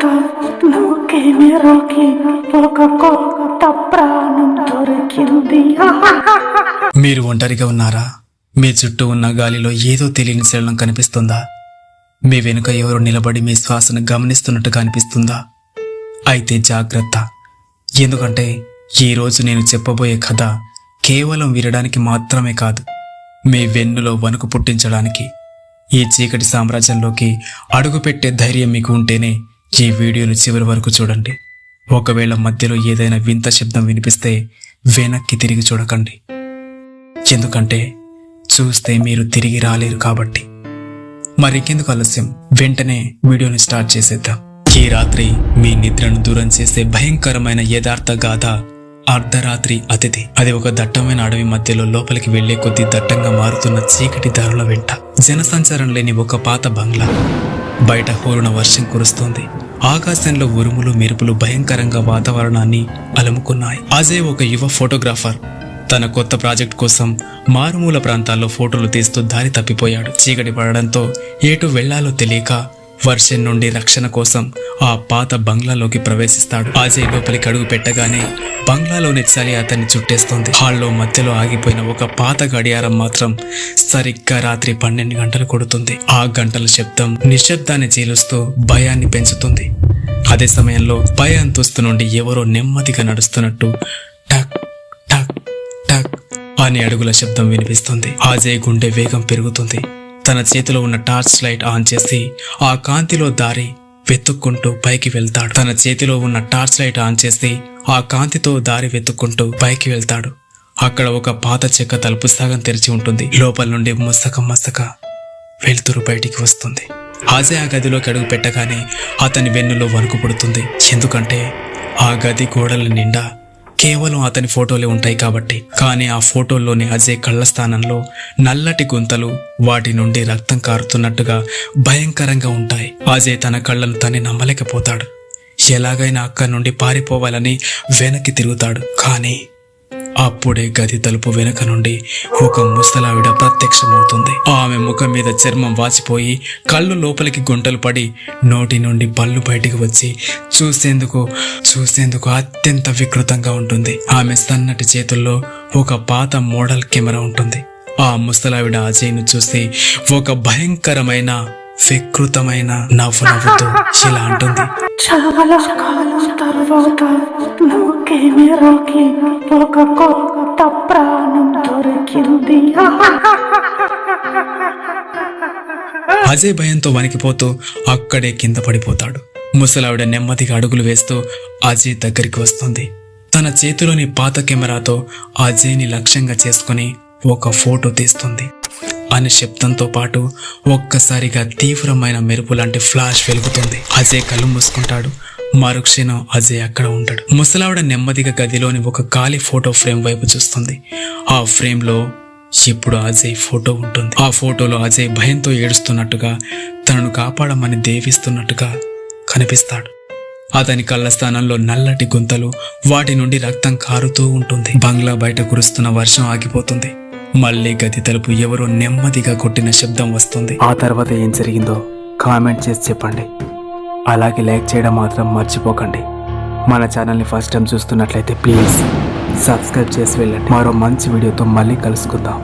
తర్వాత నువ్వు కెమెరాకి ఒక కొత్త ప్రాణం దొరికింది. మీరు ఒంటరిగా ఉన్నారా? మీ చుట్టూ ఉన్న గాలిలో ఏదో తెలియని చలనం కనిపిస్తుందా? మీ వెనుక ఎవరో నిలబడి మీ శ్వాసను గమనిస్తున్నట్టుగా అనిపిస్తుందా? అయితే జాగ్రత్త, ఎందుకంటే ఈరోజు నేను చెప్పబోయే కథ కేవలం వినడానికి మాత్రమే కాదు, మీ వెన్నులో వణుకు పుట్టించడానికి. ఈ చీకటి సామ్రాజ్యంలోకి అడుగుపెట్టే ధైర్యం మీకు ఉంటేనే ఈ వీడియోను చివరి వరకు చూడండి. ఒకవేళ మధ్యలో ఏదైనా వింత శబ్దం వినిపిస్తే వెనక్కి తిరిగి చూడకండి, ఎందుకంటే చూస్తే మీరు తిరిగి రాలేరు కాబట్టి. మరికెందుకు ఆలస్యం, వెంటనే వీడియోని స్టార్ట్ చేసేద్దాం. ఈ రాత్రి మీ నిద్రను దూరం చేసే భయంకరమైన యథార్థ గాథ అర్ధరాత్రి అతిథి. అది ఒక దట్టమైన అడవి మధ్యలో లోపలికి వెళ్లే కొద్దీ దట్టంగా మారుతున్న చీకటి దారుల వెంట జనసంచారం లేని ఒక పాత బంగ్లా. బయట హోరున వర్షం కురుస్తోంది. ఆకాశంలో ఉరుములు మెరుపులు భయంకరంగా వాతావరణాన్ని అలుముకున్నాయి. అజయ్ ఒక యువ ఫోటోగ్రాఫర్. తన కొత్త ప్రాజెక్ట్ కోసం మారుమూల ప్రాంతాల్లో ఫోటోలు తీస్తూ దారి తప్పిపోయాడు. చీకటి పడడంతో ఎటు వెళ్లాలో తెలియక వర్షం నుండి రక్షణ కోసం ఆ పాత బంగ్లాలోకి ప్రవేశిస్తాడు. అజయ్ లోపలికి అడుగు పెట్టగానే బంగ్లాలోని చలి అతన్ని చుట్టేస్తోంది. హాల్లో మధ్యలో ఆగిపోయిన ఒక పాత గడియారం మాత్రం సరిగ్గా రాత్రి 12 గంటలు కొడుతుంది. ఆ గంటల శబ్దం నిశ్శబ్దాన్ని చీలుస్తూ భయాన్ని పెంచుతుంది. అదే సమయంలో పై అంతస్తు నుండి ఎవరో నెమ్మదిగా నడుస్తున్నట్టు టక్ టక్ టక్ అనే అడుగుల శబ్దం వినిపిస్తుంది. అజయ్ గుండె వేగం పెరుగుతుంది. తన చేతిలో ఉన్న టార్చ్ లైట్ ఆన్ చేసి ఆ కాంతిలో దారి వెతుక్కుంటూ పైకి వెళ్తాడు. ఆ కాంతితో దారి వెతుక్కుంటూ పైకి వెళ్తాడు. అక్కడ ఒక పాత చెక్క తలుపు సగం తెరిచి ఉంటుంది. లోపల నుండి మసక వెలుతురు బయటికి వస్తుంది. అజయ్ ఆ గదిలోకి అడుగు పెట్టగానే అతని వెన్నులో వణుకు పుడుతుంది. ఎందుకంటే ఆ గది గోడల నిండా కేవలం అతని ఫోటోలే ఉంటాయి కాబట్టి. కానీ ఆ ఫోటోల్లోని అజయ్ కళ్ళ స్థానంలో నల్లటి గుంతలు, వాటి నుండి రక్తం కారుతున్నట్టుగా భయంకరంగా ఉంటాయి. అజయ్ తన కళ్ళను తనే నమ్మలేకపోతాడు. ఎలాగైనా అక్కడి నుండి పారిపోవాలని వెనక్కి తిరుగుతాడు. కానీ అప్పుడే గది తలుపు వెనుక నుండి ఒక ముసలావిడ ప్రత్యక్షమవుతుంది. ఆమె ముఖం మీద చర్మం వాచిపోయి కళ్ళు లోపలికి గుంటలు పడి నోటి నుండి పళ్ళు బయటికి వచ్చి చూసేందుకు అత్యంత వికృతంగా ఉంటుంది. ఆమె సన్నటి చేతుల్లో ఒక పాత మోడల్ కెమెరా ఉంటుంది. ఆ ముసలావిడ అజయ్ను చూసి ఒక భయంకరమైన వికృతమైన నవ్వుతూ ఇలా అంటుంది. చాలా కాలం తర్వాత నువ్వు కెమెరాకి ఒక కొత్త ప్రాణం దొరికింది. అజయ్ భయంతో వణికిపోతూ అక్కడే కింద పడిపోతాడు. ముసలావిడ నెమ్మదిగా అడుగులు వేస్తూ అజయ్ దగ్గరికి వస్తుంది. తన చేతిలోని పాత కెమెరాతో అజయ్ని లక్ష్యంగా చేసుకుని ఒక ఫోటో తీస్తుంది. అనే శబ్దంతో పాటు ఒక్కసారిగా తీవ్రమైన మెరుపు లాంటి ఫ్లాష్ వెలుగుతుంది. అజయ్ కళ్ళు మూసుకుంటాడు. మరుక్షణం అజయ్ అక్కడ ఉంటాడు. ముసలావిడ నెమ్మదిగా గదిలోని ఒక ఖాళీ ఫోటో ఫ్రేమ్ వైపు చూస్తుంది. ఆ ఫ్రేమ్ లో ఇప్పుడు అజయ్ ఫోటో ఉంటుంది. ఆ ఫోటోలో అజయ్ భయంతో ఏడుస్తున్నట్టుగా, తనను కాపాడమని దేవిస్తున్నట్టుగా కనిపిస్తాడు. అతని కళ్ళ స్థానంలో నల్లటి గుంతలు, వాటి నుండి రక్తం కారుతూ ఉంటుంది. బంగ్లా బయట కురుస్తున్న వర్షం ఆగిపోతుంది. మళ్ళీ గది తలుపు ఎవరో నెమ్మదిగా కొట్టిన శబ్దం వస్తుంది. ఆ తర్వాత ఏం జరిగిందో కామెంట్ చేసి చెప్పండి. అలాగే లైక్ చేయడం మాత్రం మర్చిపోకండి. మన ఛానల్ని ఫస్ట్ టైం చూస్తున్నట్లయితే ప్లీజ్ సబ్స్క్రైబ్ చేసి వెళ్ళండి. మరో మంచి వీడియోతో మళ్ళీ కలుసుకుందాం.